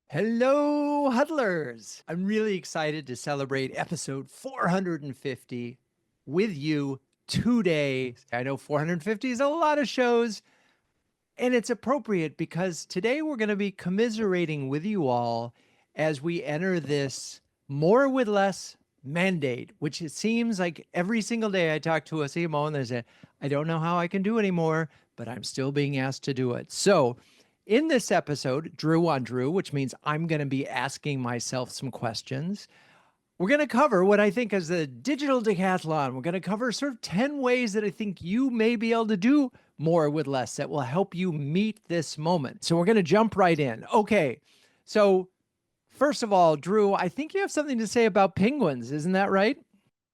Hello, huddlers. I'm really excited to celebrate episode 450 with you today. I know 450 is a lot of shows, and it's appropriate because today we're going to be commiserating with you all as we enter this more with less mandate, which it seems like every single day I talk to a CMO and they say, I don't know how I can do anymore, but I'm still being asked to do it. So in this episode, Drew on Drew, which means I'm going to be asking myself some questions. We're going to cover what I think is the digital decathlon. We're going to cover sort of 10 ways that I think you may be able to do more with less that will help you meet this moment. So we're going to jump right in. Okay. So first of all, Drew, I think you have something to say about penguins. Isn't that right?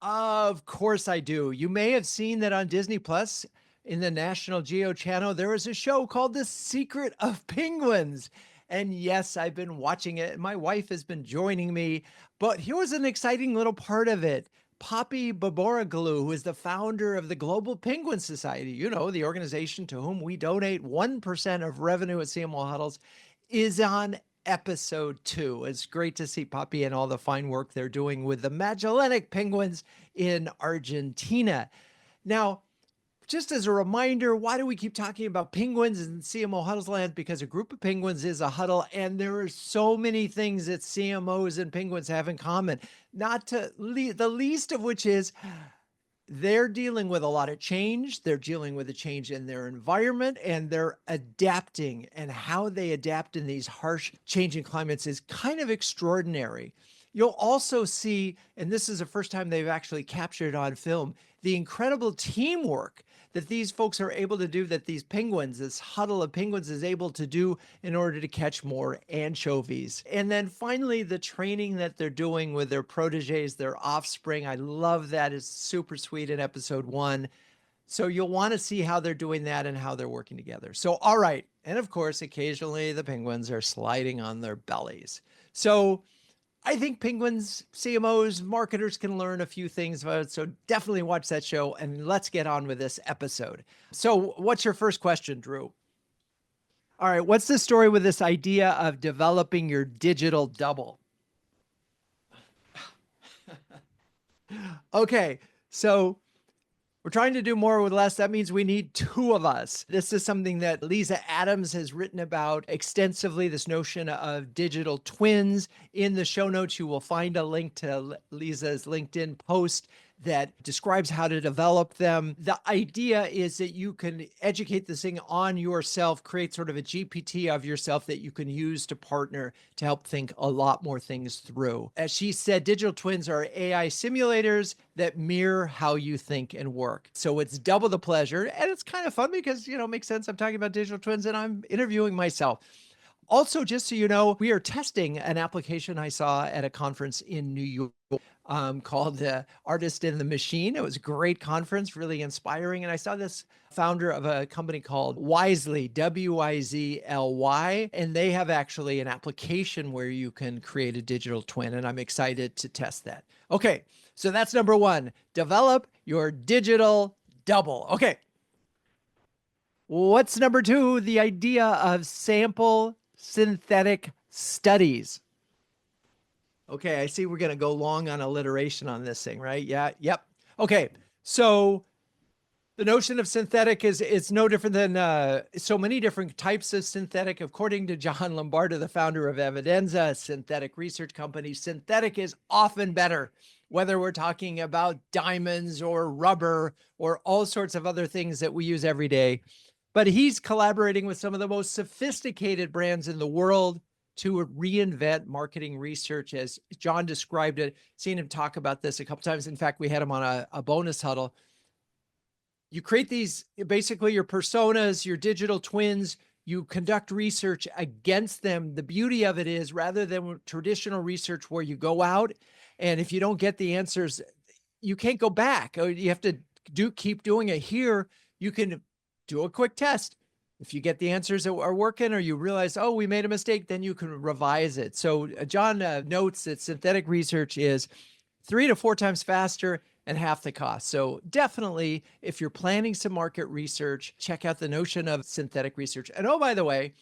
Of course I do. You may have seen that on Disney Plus in the National Geo channel, there is a show called The Secret of Penguins. And yes, I've been watching it. My wife has been joining me. But here was an exciting little part of it. Poppy Baboroglu, who is the founder of the Global Penguin Society, you know, the organization to whom we donate 1% of revenue at CMO Huddles, is on episode 2. It's great to see Poppy and all the fine work they're doing with the Magellanic penguins in Argentina. Now, just as a reminder, why do we keep talking about penguins in CMO Huddles land? Because a group of penguins is a huddle, and there are so many things that CMOs and penguins have in common, not to the least of which is they're dealing with a lot of change. They're dealing with a change in their environment, and they're adapting. And how they adapt in these harsh changing climates is kind of extraordinary. You'll also see, and this is the first time they've actually captured it on film, the incredible teamwork that these folks are able to do, that these penguins, this huddle of penguins is able to do in order to catch more anchovies. And then finally, the training that they're doing with their proteges, their offspring. I love that. It's super sweet in episode 1. So you'll want to see how they're doing that and how they're working together. So, all right. And of course, occasionally the penguins are sliding on their bellies. So I think penguins, CMOs, marketers can learn a few things about it. So definitely watch that show and let's get on with this episode. So what's your first question, Drew? All right. What's the story with this idea of developing your digital double? Okay. So we're trying to do more with less. That means we need 2 of us. This is something that Lisa Adams has written about extensively, this notion of digital twins. In the show notes, you will find a link to Lisa's LinkedIn post that describes how to develop them. The idea is that you can educate this thing on yourself, create sort of a GPT of yourself that you can use to partner to help think a lot more things through. As she said, digital twins are AI simulators that mirror how you think and work. So it's double the pleasure. And it's kind of fun because, you know, it makes sense. I'm talking about digital twins and I'm interviewing myself. Also, just so you know, we are testing an application I saw at a conference in New York called the Artist in the Machine. It was a great conference, really inspiring. And I saw this founder of a company called Wisely, Wizly, and they have actually an application where you can create a digital twin. And I'm excited to test that. Okay, so that's number 1. Develop your digital double. Okay. What's number 2? The idea of sample synthetic studies. Okay, I see we're going to go long on alliteration on this thing, right? Yeah, yep. Okay, so the notion of synthetic is it's no different than so many different types of synthetic. According to John Lombardo, the founder of Evidenza, a synthetic research company, synthetic is often better, whether we're talking about diamonds or rubber or all sorts of other things that we use every day. But he's collaborating with some of the most sophisticated brands in the world to reinvent marketing research, as John described it. Seen him talk about this a couple times. In fact, we had him on a bonus huddle. You create these, basically your personas, your digital twins, you conduct research against them. The beauty of it is, rather than traditional research where you go out and if you don't get the answers, you can't go back. You have to keep doing it. Here, you can do a quick test. If you get the answers that are working or you realize, oh, we made a mistake, then you can revise it. So John notes that synthetic research is 3 to 4 times faster and half the cost. So definitely, if you're planning some market research, check out the notion of synthetic research. And oh, by the way,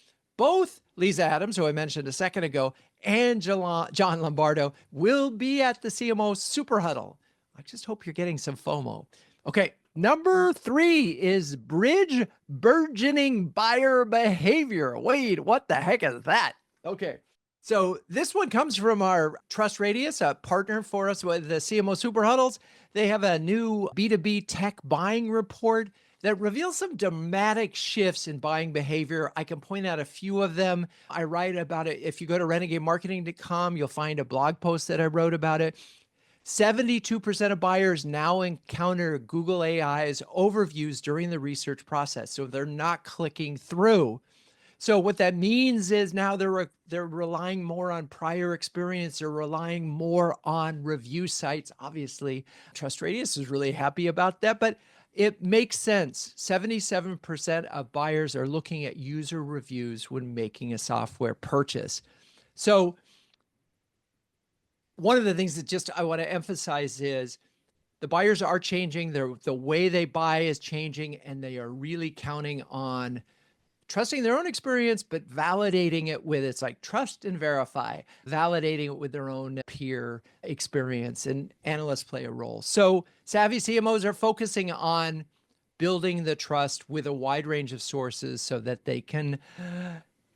both Lisa Adams, who I mentioned a second ago, and John Lombardo will be at the CMO Super Huddle. I just hope you're getting some FOMO. Okay, number 3 is bridge burgeoning buyer behavior. Wait, what the heck is that? Okay, so this one comes from our Trust Radius, a partner for us with the CMO Super Huddles. They have a new B2B tech buying report that reveals some dramatic shifts in buying behavior. I can point out a few of them. I write about it. If you go to renegademarketing.com, you'll find a blog post that I wrote about it. 72% of buyers now encounter Google AI's overviews during the research process, so they're not clicking through. So what that means is now they're relying more on prior experience. They're relying more on review sites. Obviously, Trust Radius is really happy about that, but it makes sense. 77% of buyers are looking at user reviews when making a software purchase. So one of the things that just I want to emphasize is the buyers are changing. The way they buy is changing, and they are really counting on trusting their own experience, but validating it with, it's like trust and verify, validating it with their own peer experience, and analysts play a role. So savvy CMOs are focusing on building the trust with a wide range of sources so that they can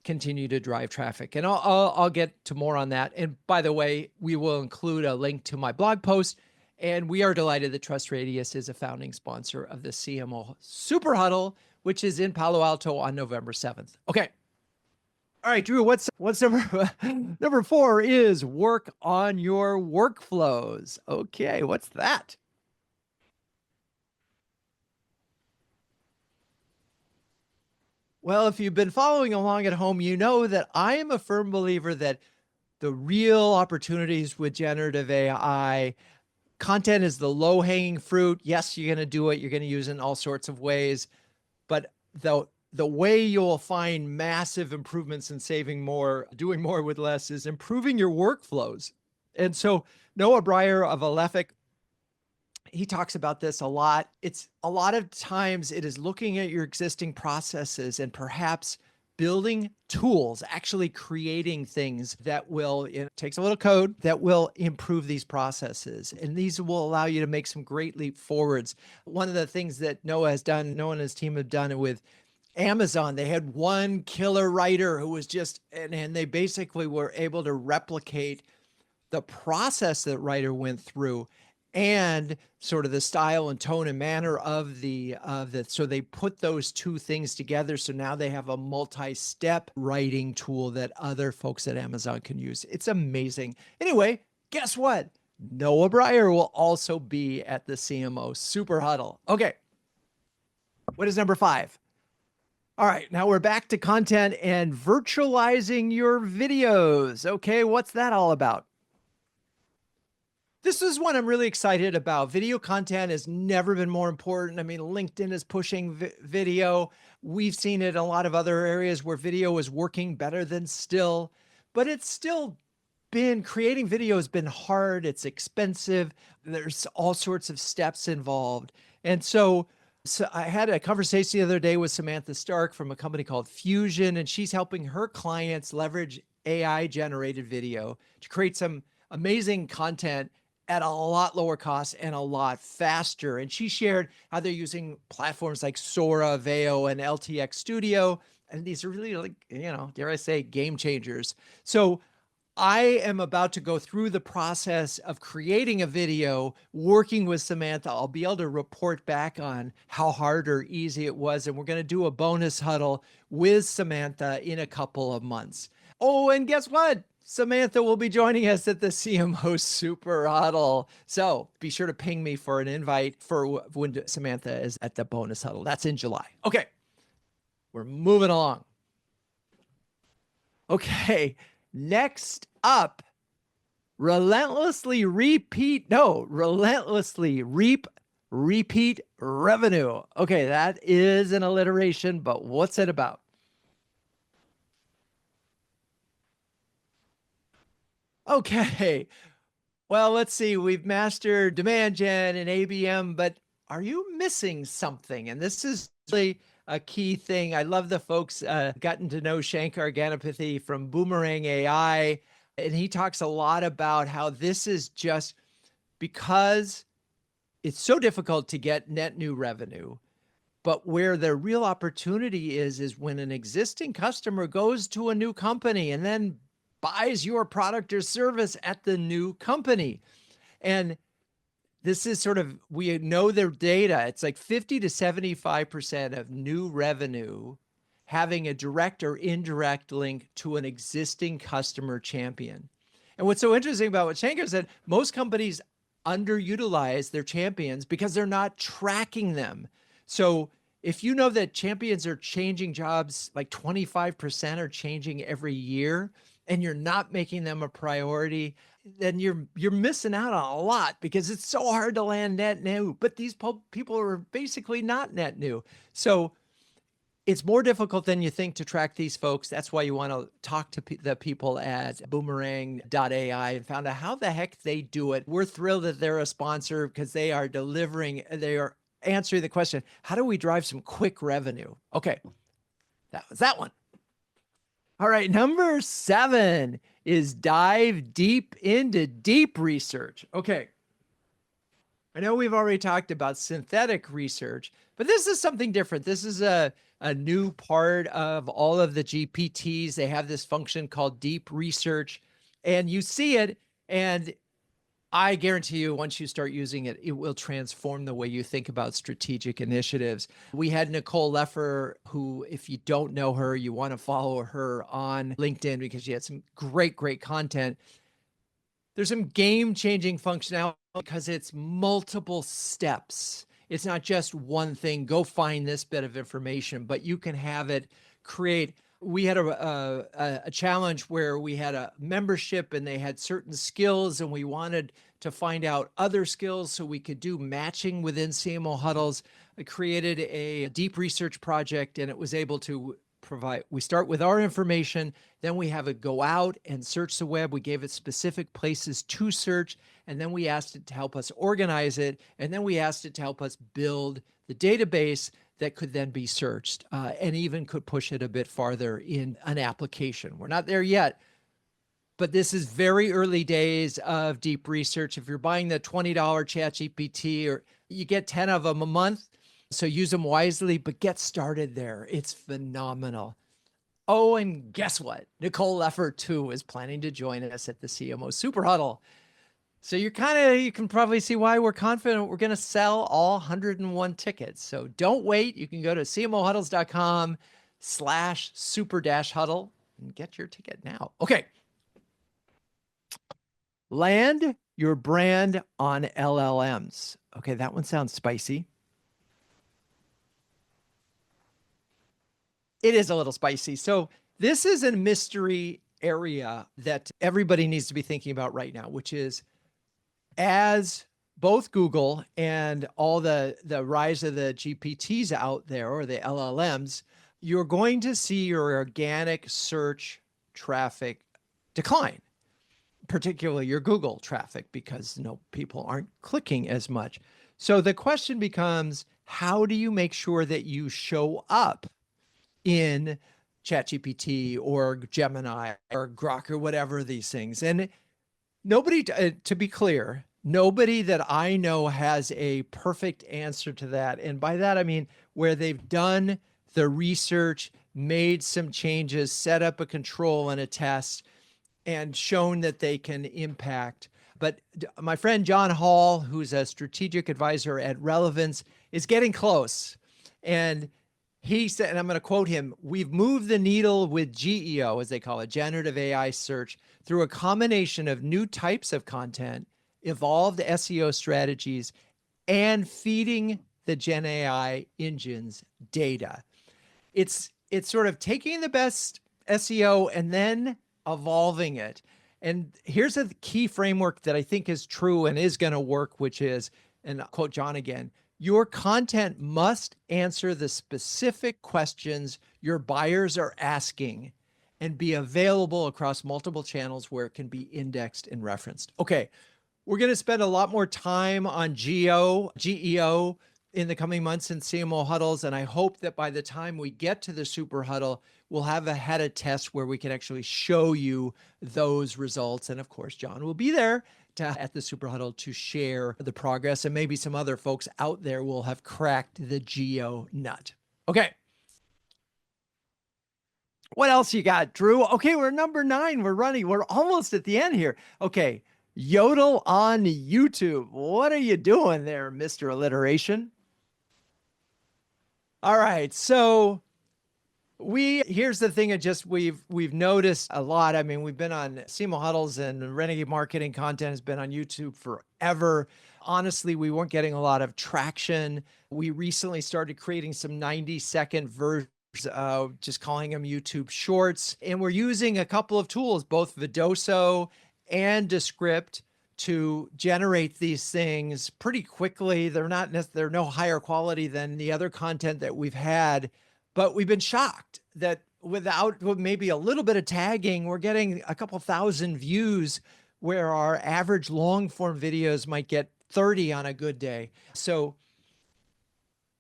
continue to drive traffic. And I'll get to more on that. And by the way, we will include a link to my blog post. And we are delighted that Trust Radius is a founding sponsor of the CMO Super Huddle, which is in Palo Alto on November 7th. Okay. All right, Drew, what's number 4 is work on your workflows. Okay, what's that? Well, if you've been following along at home, you know that I am a firm believer that the real opportunities with generative AI, content is the low-hanging fruit. Yes, you're going to do it. You're going to use it in all sorts of ways. But the way you'll find massive improvements in saving more, doing more with less, is improving your workflows. And so Noah Breyer of Alephic, he talks about this a lot. It's a lot of times it is looking at your existing processes and perhaps building tools, actually creating things that will, it takes a little code that will improve these processes. And these will allow you to make some great leap forwards. One of the things that Noah has done, Noah and his team have done it with Amazon. They had one killer writer who was just, and they basically were able to replicate the process that writer went through and sort of the style and tone and manner of so they put those two things together. So now they have a multi-step writing tool that other folks at Amazon can use. It's amazing. Anyway, guess what? Noah Breyer will also be at the CMO Super Huddle. Okay. What is number 5? All right, now we're back to content and virtualizing your videos. Okay, what's that all about? This is one I'm really excited about. Video content has never been more important. I mean, LinkedIn is pushing video. We've seen it in a lot of other areas where video is working better than still, but it's still been, creating video has been hard. It's expensive. There's all sorts of steps involved. And so I had a conversation the other day with Samantha Stark from a company called Fusion, and she's helping her clients leverage AI generated video to create some amazing content at a lot lower cost and a lot faster. And she shared how they're using platforms like Sora, Veo, and LTX Studio. And these are really, like, dare I say, game changers. So I am about to go through the process of creating a video, working with Samantha. I'll be able to report back on how hard or easy it was. And we're going to do a bonus huddle with Samantha in a couple of months. Oh, and guess what? Samantha will be joining us at the CMO Super Huddle. So be sure to ping me for an invite for when Samantha is at the bonus huddle. That's in July. Okay, we're moving along. Okay, next up, relentlessly reap, repeat revenue. Okay, that is an alliteration, but what's it about? Okay, well, let's see. We've mastered demand gen and ABM, but are you missing something? And this is really a key thing. I love the folks gotten to know Shankar Ganapathy from Boomerang AI, and he talks a lot about how this is just because it's so difficult to get net new revenue. But where the real opportunity is when an existing customer goes to a new company and then buys your product or service at the new company. And this is sort of, we know their data. It's like 50 to 75% of new revenue having a direct or indirect link to an existing customer champion. And what's so interesting about what Shankar said, most companies underutilize their champions because they're not tracking them. So if you know that champions are changing jobs, like 25% are changing every year, and you're not making them a priority, then you're missing out on a lot because it's so hard to land net new. But these people are basically not net new. So it's more difficult than you think to track these folks. That's why you want to talk to the people at boomerang.ai and found out how the heck they do it. We're thrilled that they're a sponsor because they are answering the question, how do we drive some quick revenue? Okay, that was that one. All right, number 7 is dive deep into deep research. Okay. I know we've already talked about synthetic research, but this is something different. This is a new part of all of the GPTs. They have this function called deep research, and you see it, and I guarantee you, once you start using it, it will transform the way you think about strategic initiatives. We had Nicole Leffer, who, if you don't know her, you want to follow her on LinkedIn because she had some great, great content. There's some game-changing functionality because it's multiple steps. It's not just one thing, go find this bit of information, but you can have it create. We had a challenge where we had a membership and they had certain skills and we wanted to find out other skills so we could do matching within CMO Huddles. I created a deep research project and it was able to provide, we start with our information, then we have it go out and search the web. We gave it specific places to search, and then we asked it to help us organize it, and then we asked it to help us build the database that could then be searched, and even could push it a bit farther in an application. We're not there yet, but this is very early days of deep research. If you're buying the $20 ChatGPT, or you get 10 of them a month, so use them wisely, but get started there. It's phenomenal. Oh, and guess what? Nicole Leffer, too, is planning to join us at the CMO Super Huddle. So you can probably see why we're confident we're going to sell all 101 tickets. So don't wait. You can go to cmohuddles.com/super-huddle and get your ticket now. Okay. Land your brand on LLMs. Okay, that one sounds spicy. It is a little spicy. So this is a mystery area that everybody needs to be thinking about right now, which is as both Google and all the rise of the GPTs out there, or the LLMs, you're going to see your organic search traffic decline, particularly your Google traffic, because people aren't clicking as much. So the question becomes, how do you make sure that you show up in ChatGPT or Gemini or Grok or whatever these things? And nobody, to be clear, nobody that I know has a perfect answer to that. And by that, I mean where they've done the research, made some changes, set up a control and a test, and shown that they can impact. But my friend John Hall, who's a strategic advisor at Relevance, is getting close. And he said, and I'm going to quote him, "We've moved the needle with GEO, as they call it, generative AI search, through a combination of new types of content, evolved SEO strategies, and feeding the GenAI engine's data." It's sort of taking the best SEO and then evolving it. And here's a key framework that I think is true and is going to work, which is, and I'll quote John again, "Your content must answer the specific questions your buyers are asking and be available across multiple channels where it can be indexed and referenced." Okay, we're going to spend a lot more time on GEO. in the coming months in CMO huddles. And I hope that by the time we get to the Super Huddle, we'll have had a test where we can actually show you those results. And of course, John will be there at the Super Huddle to share the progress. And maybe some other folks out there will have cracked the GEO nut. Okay. What else you got, Drew? Okay, we're number 9. We're running. We're almost at the end here. Okay. Yodel on YouTube. What are you doing there, Mr. Alliteration? All right. So here's the thing. We've noticed a lot. I mean, we've been on CMO Huddles, and Renegade marketing content has been on YouTube forever. Honestly, we weren't getting a lot of traction. We recently started creating some 90-second versions, just calling them YouTube Shorts. And we're using a couple of tools, both Vidoso and Descript, to generate these things pretty quickly. They're no higher quality than the other content that we've had, but we've been shocked that without maybe a little bit of tagging, we're getting a couple thousand views where our average long form videos might get 30 on a good day. So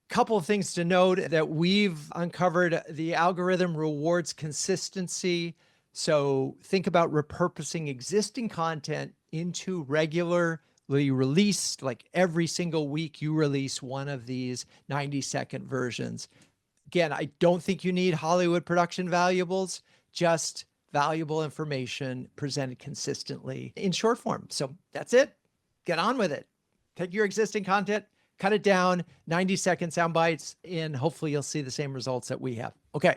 couple of things to note that we've uncovered: the algorithm rewards consistency. So think about repurposing existing content into regularly released, like every single week you release one of these 90-second versions. Again, I don't think you need Hollywood production valuables, just valuable information presented consistently in short form. So that's it. Get on with it. Take your existing content, cut it down, 90-second sound bites, and hopefully you'll see the same results that we have. Okay.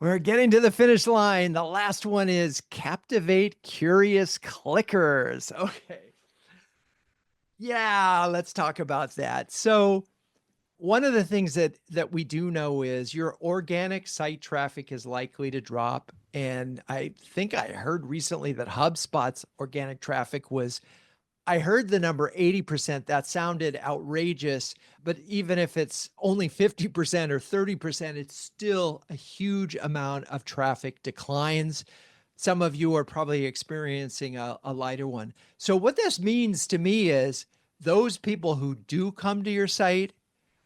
We're getting to the finish line. The last one is captivate curious clickers. Okay. Yeah, let's talk about that. So one of the things that we do know is your organic site traffic is likely to drop. And I think I heard recently that HubSpot's organic traffic was, I heard the number 80%. That sounded outrageous, but even if it's only 50% or 30%, it's still a huge amount of traffic declines. Some of you are probably experiencing a lighter one. So what this means to me is those people who do come to your site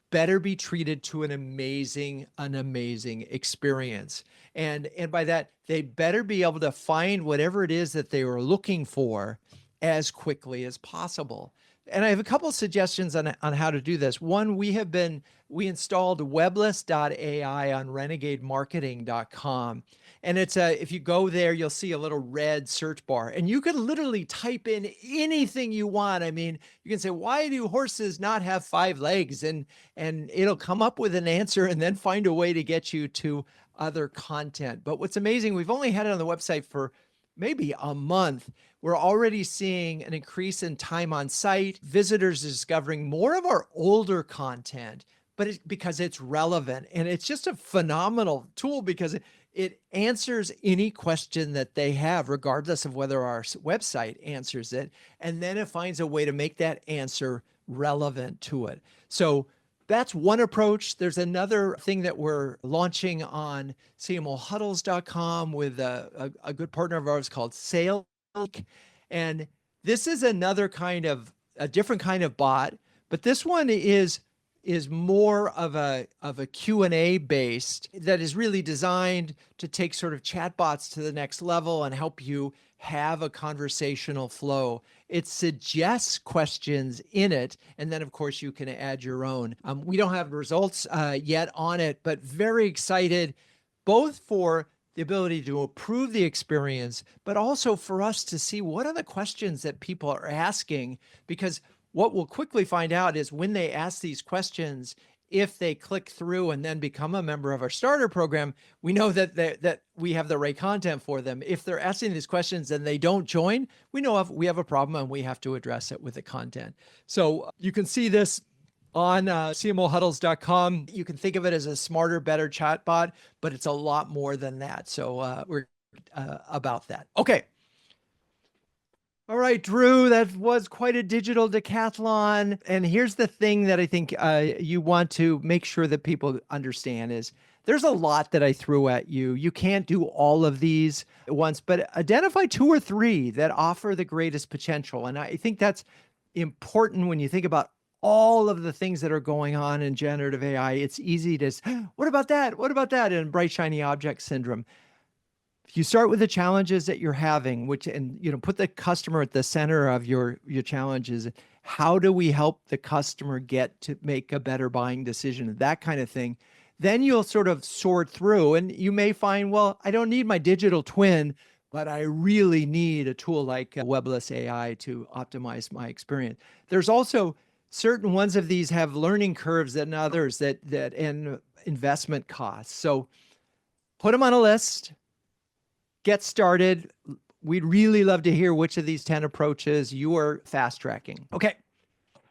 better be treated to an amazing experience. And by that, they better be able to find whatever it is that they were looking for as quickly as possible. And I have a couple of suggestions on how to do this. One, we installed Webalize.ai on renegademarketing.com. And it's if you go there, you'll see a little red search bar, and you can literally type in anything you want. I mean, you can say, why do horses not have 5 legs? And it'll come up with an answer and then find a way to get you to other content. But what's amazing, we've only had it on the website for maybe a month. We're already seeing an increase in time on site. Visitors discovering more of our older content, but because it's relevant. And it's just a phenomenal tool because it answers any question that they have, regardless of whether our website answers it. And then it finds a way to make that answer relevant to it. So that's one approach. There's another thing that we're launching on CMOHuddles.com with a good partner of ours called Sales. And this is a different kind of bot, but this one is more of a Q&A based, that is really designed to take sort of chatbots to the next level and help you have a conversational flow. It suggests questions in it, and then of course you can add your own. We don't have results yet on it, but very excited, both for the ability to improve the experience, but also for us to see what are the questions that people are asking. Because what we'll quickly find out is when they ask these questions, if they click through and then become a member of our starter program, we know that we have the right content for them. If they're asking these questions and they don't join, we know we have a problem and we have to address it with the content. So you can see this on CMOHuddles.com. You can think of it as a smarter, better chatbot, but it's a lot more than that. So we're about that. Okay. All right, Drew, that was quite a digital decathlon. And here's the thing that I think you want to make sure that people understand is there's a lot that I threw at you. You can't do all of these at once, but identify 2 or 3 that offer the greatest potential. And I think that's important when you think about all of the things that are going on in generative AI, it's easy to, what about that? What about that? And bright, shiny object syndrome. If you start with the challenges that you're having, which, and, put the customer at the center of your challenges. How do we help the customer get to make a better buying decision? That kind of thing. Then you'll sort of sort through, and you may find, well, I don't need my digital twin, but I really need a tool like Webalize AI to optimize my experience. There's also certain ones of these have learning curves than others that and investment costs. So put them on a list, get started. We'd really love to hear which of these 10 approaches you are fast tracking. Okay.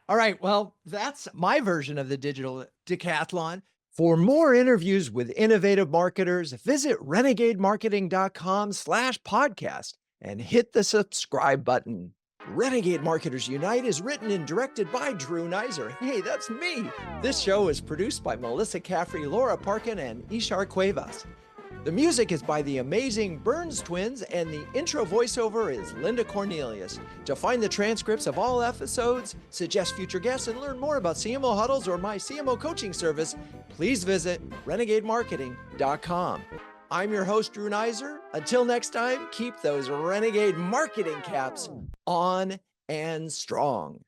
All right. Well, that's my version of the digital decathlon. For more interviews with innovative marketers, visit renegademarketing.com/podcast and hit the subscribe button. Renegade Marketers Unite is written and directed by Drew Neiser. Hey, that's me. This show is produced by Melissa Caffrey, Laura Parkin, and Ishar Cuevas. The music is by the amazing Burns Twins, and the intro voiceover is Linda Cornelius. To find the transcripts of all episodes, suggest future guests, and learn more about CMO Huddles or my CMO coaching service, please visit renegademarketing.com. I'm your host, Drew Neiser. Until next time, keep those renegade marketing caps on and strong.